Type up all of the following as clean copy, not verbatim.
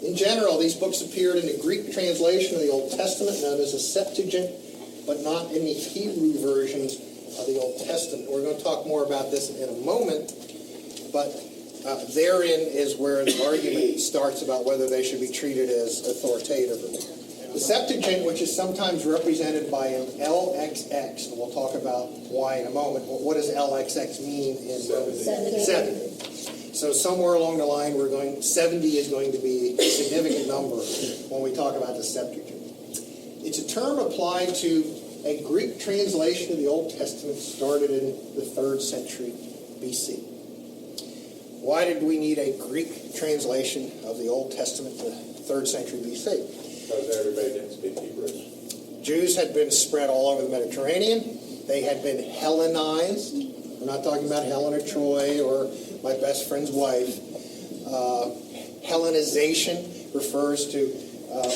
In general, these books appeared in the Greek translation of the Old Testament, known as the Septuagint, but not in the Hebrew versions of the Old Testament. We're going to talk more about this in a moment, but therein is where the argument starts about whether they should be treated as authoritative or not. The Septuagint, which is sometimes represented by an LXX, and we'll talk about why in a moment. What does LXX mean in 70? So somewhere along the line, 70 is going to be a significant number when we talk about the Septuagint. It's a term applied to a Greek translation of the Old Testament started in the 3rd century BC. Why did we need a Greek translation of the Old Testament in the 3rd century BC? Because everybody didn't speak Hebrew. Jews had been spread all over the Mediterranean. They had been Hellenized. We're not talking about Helen of Troy or my best friend's wife. Hellenization refers to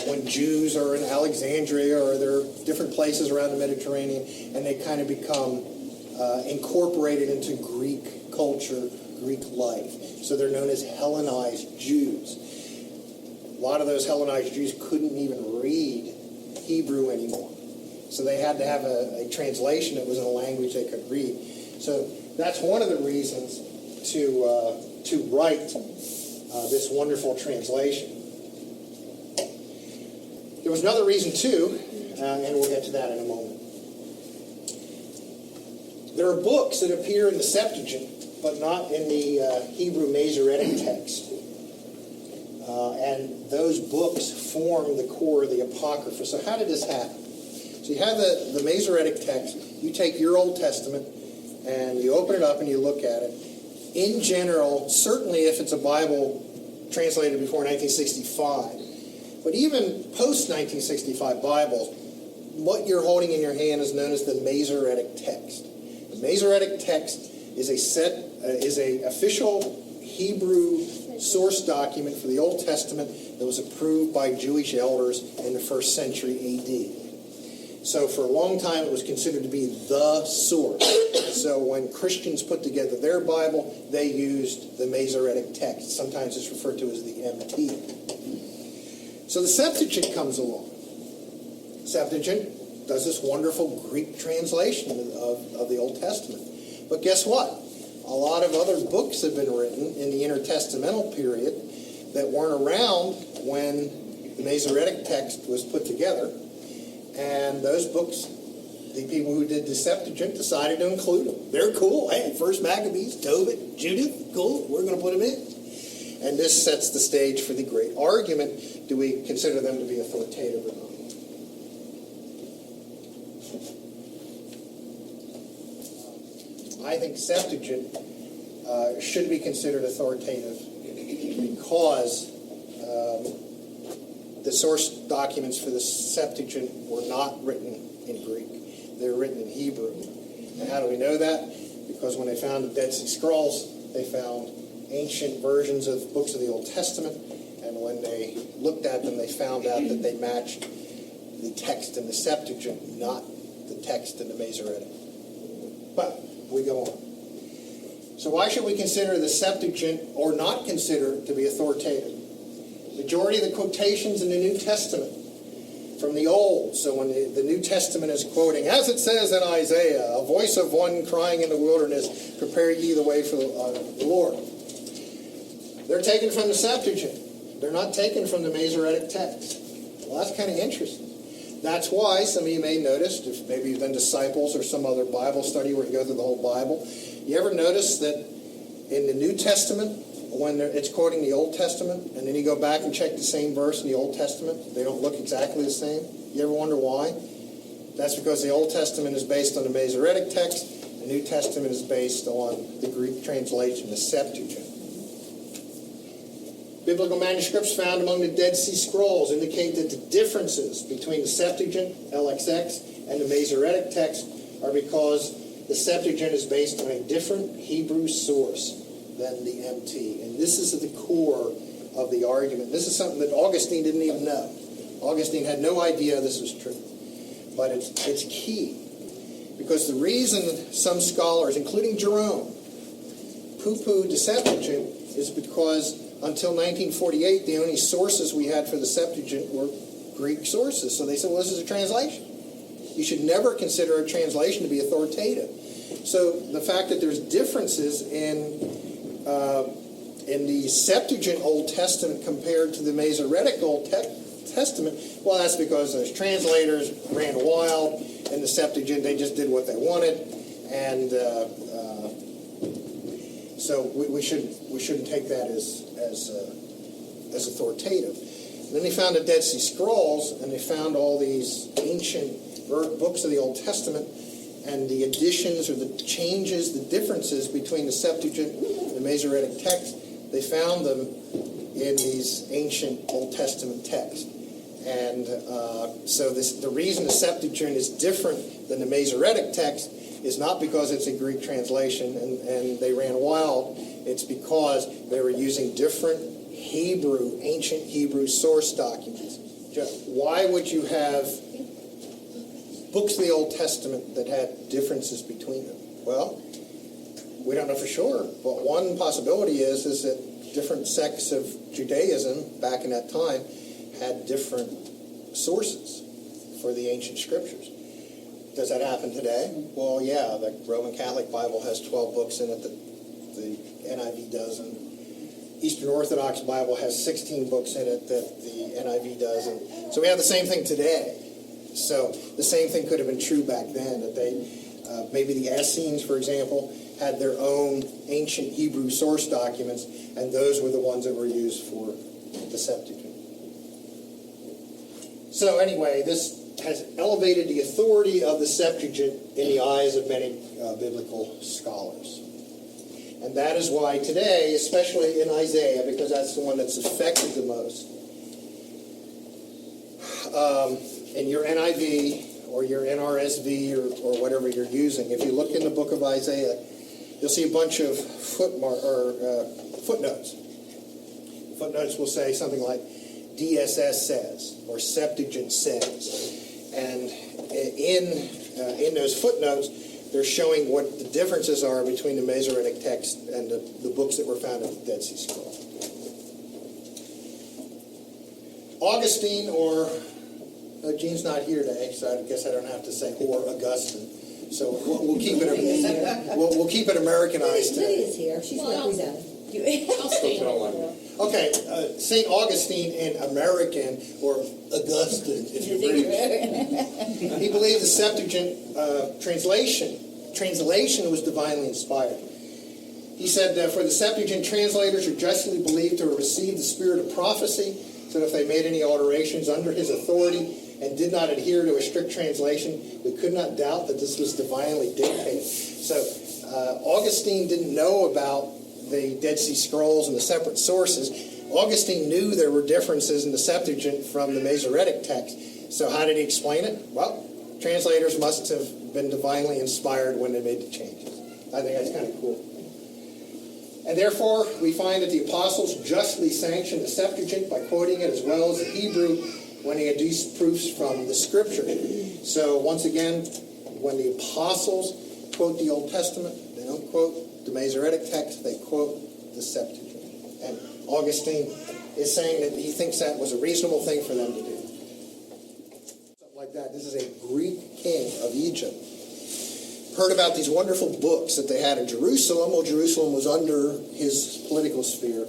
when Jews are in Alexandria or there are different places around the Mediterranean, and they kind of become incorporated into Greek culture, Greek life. So they're known as Hellenized Jews. A lot of those Hellenized Jews couldn't even read Hebrew anymore. So they had to have a translation that was in a language they could read. So that's one of the reasons to write this wonderful translation. There was another reason too, and we'll get to that in a moment. There are books that appear in the Septuagint, but not in the Hebrew Masoretic text. And those books form the core of the Apocrypha. So how did this happen? So you have the Masoretic text. You take your Old Testament and you open it up and you look at it. In general, certainly if it's a Bible translated before 1965, but even post-1965 Bibles, what you're holding in your hand is known as the Masoretic text. The Masoretic text is a official Hebrew source document for the Old Testament that was approved by Jewish elders in the 1st century AD. So for a long time it was considered to be the source. So when Christians put together their Bible, they used the Masoretic text. Sometimes it's referred to as the MT. So the Septuagint comes along. Septuagint does this wonderful Greek translation of the Old Testament. But guess what? A lot of other books have been written in the intertestamental period that weren't around when the Masoretic text was put together. And those books, the people who did the Septuagint decided to include them. They're cool. Hey, First Maccabees, Tobit, Judith, cool. We're going to put them in. And this sets the stage for the great argument. Do we consider them to be authoritative or not? I think Septuagint should be considered authoritative because the source documents for the Septuagint were not written in Greek. They were written in Hebrew. And how do we know that? Because when they found the Dead Sea Scrolls, they found ancient versions of books of the Old Testament, and when they looked at them, they found out that they matched the text in the Septuagint, not the text in the Masoretic. But we go on. So why should we consider the Septuagint or not consider it to be authoritative? Majority of the quotations in the New Testament from the Old, so when the New Testament is quoting, as it says in Isaiah, a voice of one crying in the wilderness, prepare ye the way for the Lord. They're taken from the Septuagint. They're not taken from the Masoretic text. Well, that's kind of interesting. That's why some of you may notice, if maybe you've done Disciples or some other Bible study where you go through the whole Bible, you ever notice that in the New Testament, when it's quoting the Old Testament, and then you go back and check the same verse in the Old Testament, they don't look exactly the same? You ever wonder why? That's because the Old Testament is based on the Masoretic text, the New Testament is based on the Greek translation, the Septuagint. Biblical manuscripts found among the Dead Sea Scrolls indicate that the differences between the Septuagint, LXX, and the Masoretic text are because the Septuagint is based on a different Hebrew source than the MT. And this is at the core of the argument. This is something that Augustine didn't even know. Augustine had no idea this was true. But it's key. Because the reason some scholars, including Jerome, poo-pooed the Septuagint is because until 1948, the only sources we had for the Septuagint were Greek sources. So they said, well, this is a translation. You should never consider a translation to be authoritative. So the fact that there's differences in the Septuagint Old Testament compared to the Masoretic Old Testament, well, that's because those translators ran wild in the Septuagint. They just did what they wanted, and so we shouldn't take that as authoritative. And then they found the Dead Sea Scrolls, and they found all these ancient books of the Old Testament, and the additions or the changes, the differences between the Septuagint and the Masoretic text. They found them in these ancient Old Testament texts. And so the reason the Septuagint is different than the Masoretic text is not because it's a Greek translation and they ran wild. It's because they were using different ancient Hebrew source documents. Why would you have books of the Old Testament that had differences between them? Well, we don't know for sure, but one possibility is that different sects of Judaism back in that time had different sources for the ancient scriptures. Does that happen today? Well, yeah, the Roman Catholic Bible has 12 books in it, the NIV doesn't. Eastern Orthodox Bible has 16 books in it that the NIV doesn't. So we have the same thing today. So the same thing could have been true back then, that they, maybe the Essenes, for example, had their own ancient Hebrew source documents, and those were the ones that were used for the Septuagint. So anyway, this has elevated the authority of the Septuagint in the eyes of many biblical scholars. And that is why today, especially in Isaiah, because that's the one that's affected the most, in your NIV or your NRSV or whatever you're using, if you look in the book of Isaiah, you'll see a bunch of footnotes. Footnotes will say something like DSS says or Septuagint says. And in those footnotes, they're showing what the differences are between the Masoretic text and the books that were found in the Dead Sea Scrolls. Augustine, or Gene's not here today, so I guess I don't have to say or Augustine. So we'll keep it we'll keep it Americanized today. Lydia's here. She's represented. I'll stay. Okay, St. Augustine in American, or Augustine, if you're British. He believed the Septuagint translation was divinely inspired. He said that for the Septuagint, translators are justly believed to have received the spirit of prophecy, so that if they made any alterations under his authority and did not adhere to a strict translation, we could not doubt that this was divinely dictated. So Augustine didn't know about the Dead Sea Scrolls and the separate sources. Augustine knew there were differences in the Septuagint from the Masoretic text. So how did he explain it? Well, translators must have been divinely inspired when they made the changes. I think that's kind of cool. And therefore, we find that the apostles justly sanctioned the Septuagint by quoting it as well as the Hebrew when they adduced proofs from the Scripture. So once again, when the apostles quote the Old Testament, they don't quote the Masoretic text, they quote the Septuagint. And Augustine is saying that he thinks that was a reasonable thing for them to do. Something like that. This is a Greek king of Egypt. Heard about these wonderful books that they had in Jerusalem. Well, Jerusalem was under his political sphere.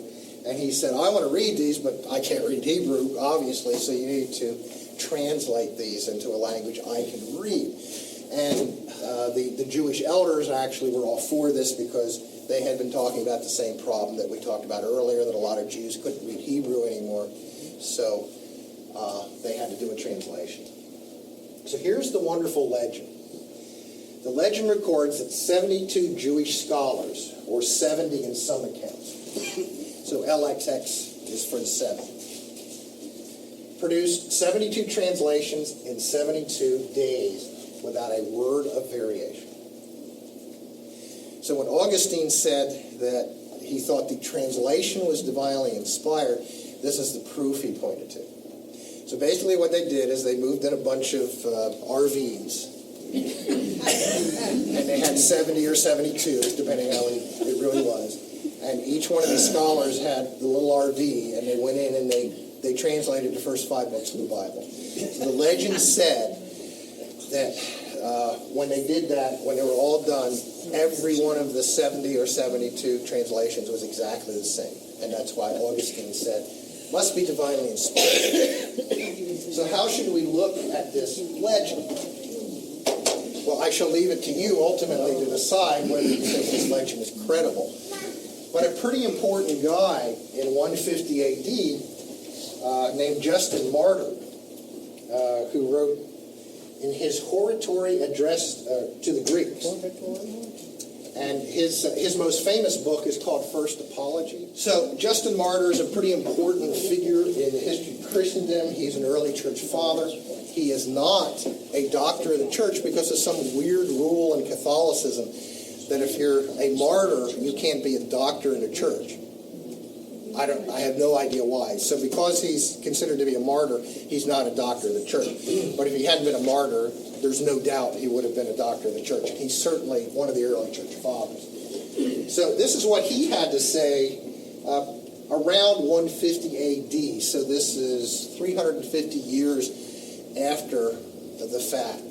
And he said, I want to read these, but I can't read Hebrew, obviously, so you need to translate these into a language I can read. And the Jewish elders actually were all for this because they had been talking about the same problem that we talked about earlier, that a lot of Jews couldn't read Hebrew anymore. So they had to do a translation. So here's the wonderful legend. The legend records that 72 Jewish scholars, or 70 in some accounts, so LXX is for the 7, produced 72 translations in 72 days without a word of variation. So when Augustine said that he thought the translation was divinely inspired, this is the proof he pointed to. So basically what they did is they moved in a bunch of RVs, and they had 70 or 72, depending on how it really was. And each one of these scholars had the little RV, and they went in and they translated the first 5 books of the Bible. So the legend said that when they did that, when they were all done, every one of the 70 or 72 translations was exactly the same. And that's why Augustine said, must be divinely inspired. So how should we look at this legend? Well, I shall leave it to you ultimately to decide whether you think this legend is credible. But a pretty important guy in 150 AD named Justin Martyr, who wrote in his hortatory addressed to the Greeks. And his most famous book is called First Apology. So Justin Martyr is a pretty important figure in the history of Christendom. He's an early church father. He is not a doctor of the church because of some weird rule in Catholicism that if you're a martyr, you can't be a doctor in the church. I have no idea why. So because he's considered to be a martyr, he's not a doctor of the church. But if he hadn't been a martyr, there's no doubt he would have been a doctor of the church. And he's certainly one of the early church fathers. So this is what he had to say around 150 AD. So this is 350 years after the fact.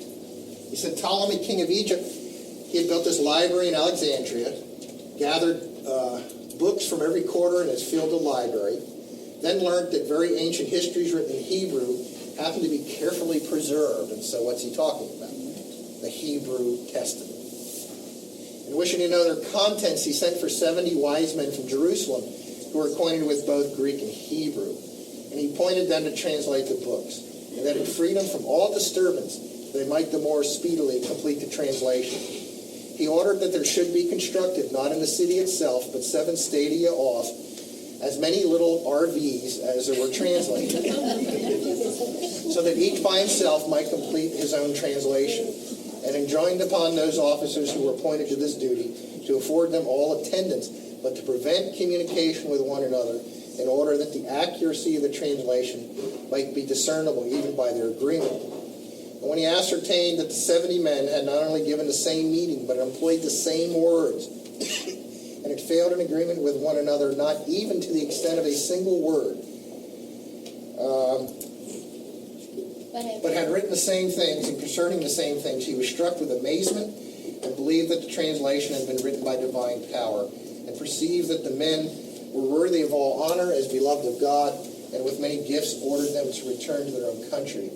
He said Ptolemy, king of Egypt, he had built this library in Alexandria, gathered books from every quarter in his field of library, then learned that very ancient histories written in Hebrew happened to be carefully preserved. And so what's he talking about? The Hebrew Testament. And wishing to know their contents, he sent for 70 wise men from Jerusalem who were acquainted with both Greek and Hebrew. And he appointed them to translate the books, and that in freedom from all disturbance they might the more speedily complete the translation. He ordered that there should be constructed, not in the city itself, but 7 stadia off, as many little RVs as there were translated, so that each by himself might complete his own translation, and enjoined upon those officers who were appointed to this duty to afford them all attendance, but to prevent communication with one another, in order that the accuracy of the translation might be discernible even by their agreement. And when he ascertained that the 70 men had not only given the same meaning, but employed the same words, and had failed in agreement with one another, not even to the extent of a single word, but had written the same things and concerning the same things, he was struck with amazement and believed that the translation had been written by divine power, and perceived that the men were worthy of all honor as beloved of God, and with many gifts ordered them to return to their own country.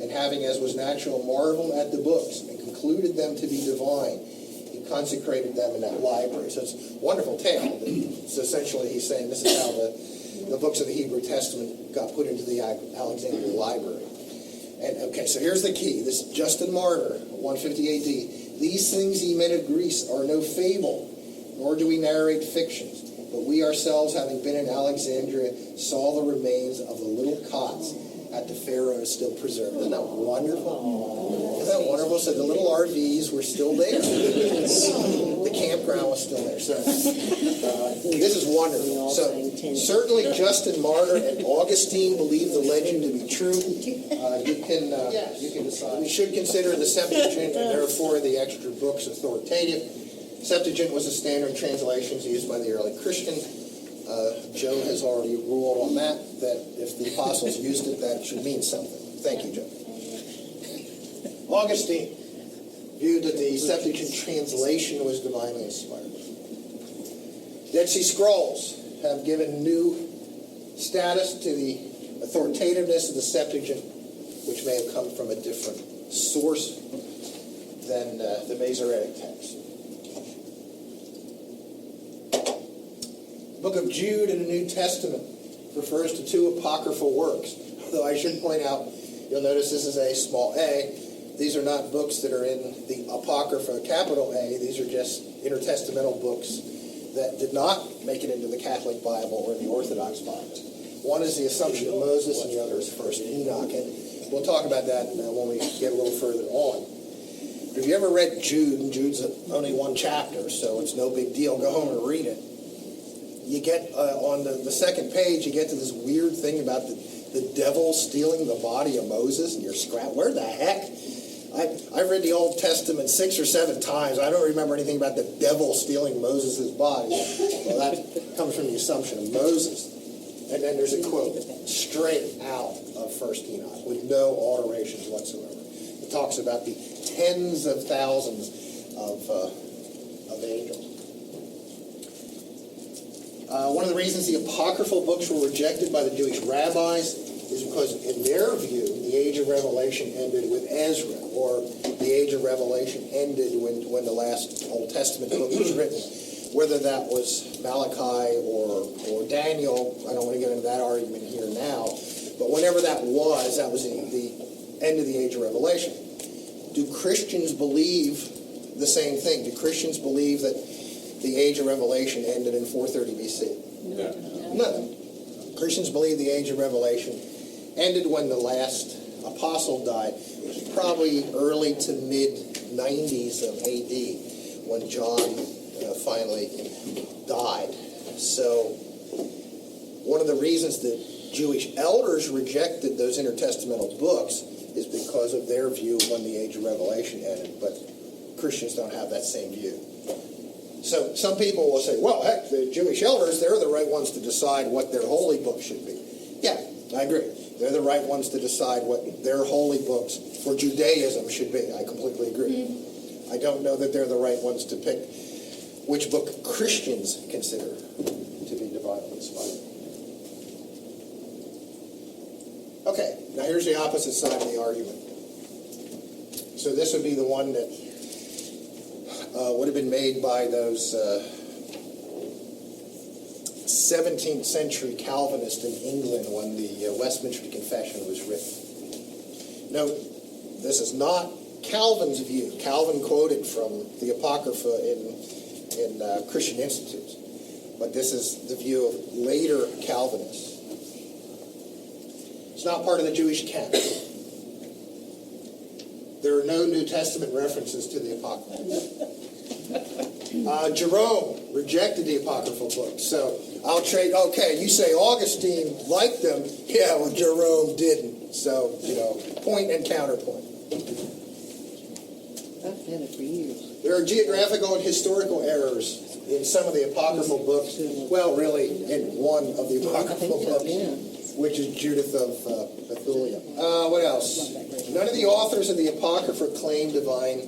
And having, as was natural, marveled at the books and concluded them to be divine, he consecrated them in that library. So it's a wonderful tale. So essentially he's saying this is how the books of the Hebrew Testament got put into the Alexandria library. And okay, so here's the key. This Justin Martyr, 150 AD. These things ye men of Greece are no fable, nor do we narrate fictions. But we ourselves, having been in Alexandria, saw the remains of the little cots at the Pharaoh still preserved. Isn't that wonderful? Isn't that wonderful? So the little RVs were still there. The campground was still there. So this is wonderful. So certainly Justin Martyr and Augustine believe the legend to be true. You can decide. We should consider the Septuagint and therefore the extra books authoritative. Septuagint was a standard translation used by the early Christians. Joe has already ruled on that if the apostles used it, that should mean something. Thank you, Joe. Augustine viewed that the Septuagint translation was divinely inspired. Dead Sea Scrolls have given new status to the authoritativeness of the Septuagint, which may have come from a different source than the Masoretic text. The book of Jude in the New Testament refers to 2 apocryphal works. Although I should point out, you'll notice this is a small a. These are not books that are in the Apocrypha, capital A. These are just intertestamental books that did not make it into the Catholic Bible or the Orthodox Bible. One is the Assumption of Moses, and the other is First Enoch. And we'll talk about that when we get a little further on. If you ever read Jude, and Jude's only 1 chapter, so it's no big deal. Go home and read it. You get on the second page, you get to this weird thing about the devil stealing the body of Moses, and you're scratching, where the heck? I've read the Old Testament 6 or 7 times. I don't remember anything about the devil stealing Moses' body. Well, that comes from the assumption of Moses. And then there's a quote straight out of 1 Enoch with no alterations whatsoever. It talks about the tens of thousands of angels. One of the reasons the apocryphal books were rejected by the Jewish rabbis is because, in their view, the age of revelation ended with Ezra, or the age of revelation ended when the last Old Testament book was written. Whether that was Malachi or Daniel, I don't want to get into that argument here now, but whenever that was the end of the age of revelation. Do Christians believe the same thing? Do Christians believe that the age of revelation ended in 430 BC? No. Christians believe the age of revelation ended when the last apostle died. It was probably early to mid-90s of AD when John finally died. So one of the reasons that Jewish elders rejected those intertestamental books is because of their view of when the age of revelation ended, but Christians don't have that same view. So some people will say, well, heck, the Jewish elders, they're the right ones to decide what their holy book should be. Yeah, I agree. They're the right ones to decide what their holy books for Judaism should be. I completely agree. I don't know that they're the right ones to pick which book Christians consider to be divinely inspired. Okay, now here's the opposite side of the argument. So this would be the one that would have been made by those 17th century Calvinists in England when the Westminster Confession was written. Note, this is not Calvin's view. Calvin quoted from the Apocrypha in Christian Institutes, but this is the view of later Calvinists. It's not part of the Jewish canon. There are no New Testament references to the Apocrypha. Jerome rejected the Apocryphal books, so I'll trade. Okay, you say Augustine liked them. Yeah, well, Jerome didn't. So, point and counterpoint. I've had it for years. There are geographical and historical errors in some of the Apocryphal books. Well, really, in one of the Apocryphal books, which is Judith of Bethulia. What else? None of the authors of the Apocrypha claim divine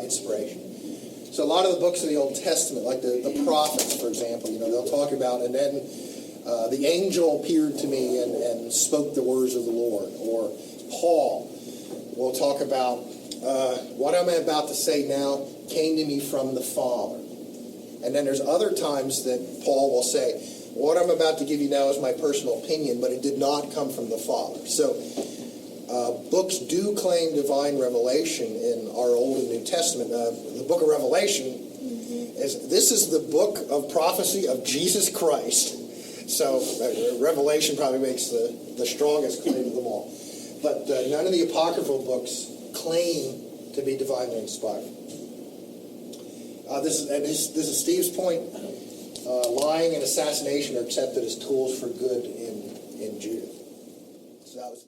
inspiration. So a lot of the books of the Old Testament, like the prophets, for example, they'll talk about, and then the angel appeared to me and spoke the words of the Lord. Or Paul will talk about, what I'm about to say now came to me from the Father. And then there's other times that Paul will say, what I'm about to give you now is my personal opinion, but it did not come from the Father. So books do claim divine revelation in our Old and New Testament. The book of Revelation, this is the book of prophecy of Jesus Christ. So Revelation probably makes the strongest claim of them all. But none of the apocryphal books claim to be divinely inspired. This is Steve's point. Lying and assassination are accepted as tools for good in Judaism. So that was